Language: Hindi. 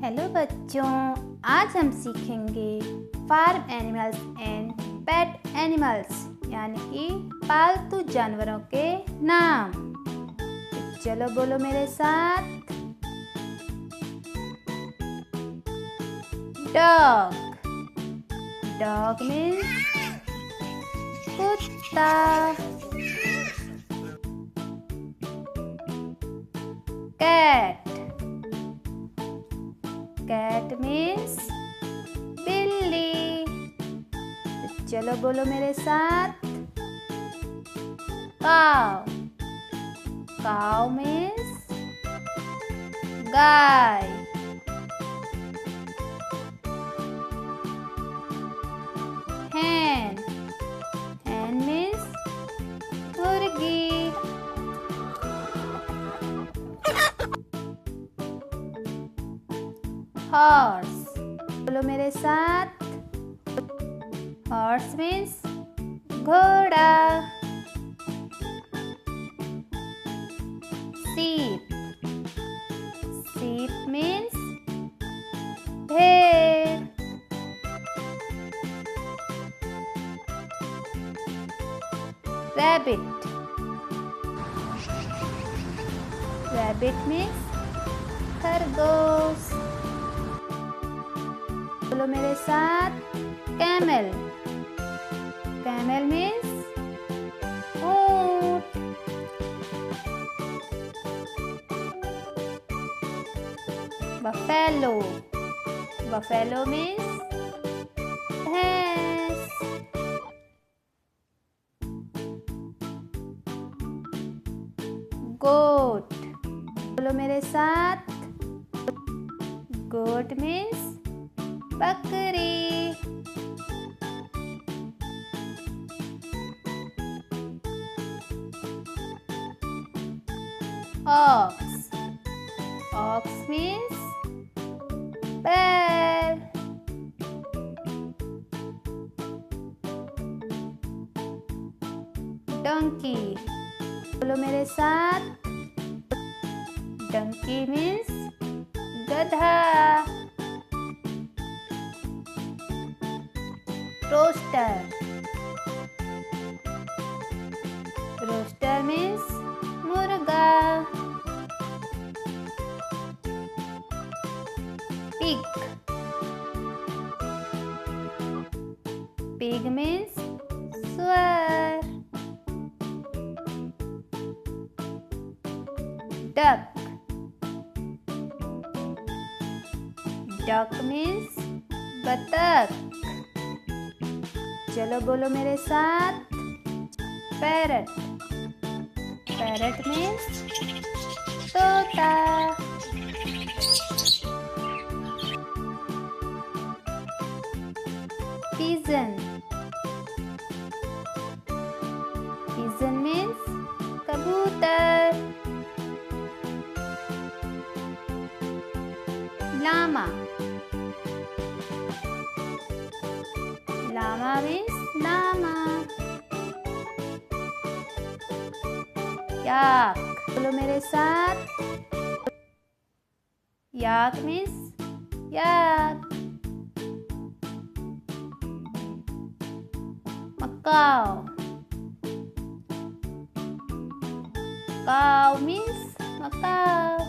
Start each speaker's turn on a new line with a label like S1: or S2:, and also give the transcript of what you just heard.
S1: हेलो बच्चों, आज हम सीखेंगे farm animals and pet animals यानी कि पालतू जानवरों के नाम। तो चलो बोलो मेरे साथ। डॉग। डॉग मीन्स कुत्ता। कैट। कैट मीन्स बिल्ली। तो चलो बोलो मेरे साथ। काव। काव मीन्स गाय। hen। hen मीन्स मुर्गी। हॉर्स। बोलो मेरे साथ। हॉर्स मीन्स घोड़ा। sheep। sheep मीन्स भेड़। rabbit। rabbit मीन्स खरगोश। बोलो मेरे साथ। कैमल। कैमल मीन्स ऊंट। बफेलो। बफेलो मीन्स भैंस। गोट। बोलो मेरे साथ। गोट मीन्स बकरी। ऑक्स। ऑक्स मीन्स बैल। डंकी। बोलो मेरे साथ। डंकी मीन्स गधा। रोस्टर। रोस्टर मीन्स मुर्गा। पिग। पिग मीन्स सुअर। डक। डक मीन्स बतख। चलो बोलो मेरे साथ। पैरट। पैरट मीन्स तोता। पिजन। पिजन मीन्स कबूतर। llama। llama means llama। याक। बोलो मेरे साथ। याक मीन्स याक। मकाओ। काव मीन्स मकाओ।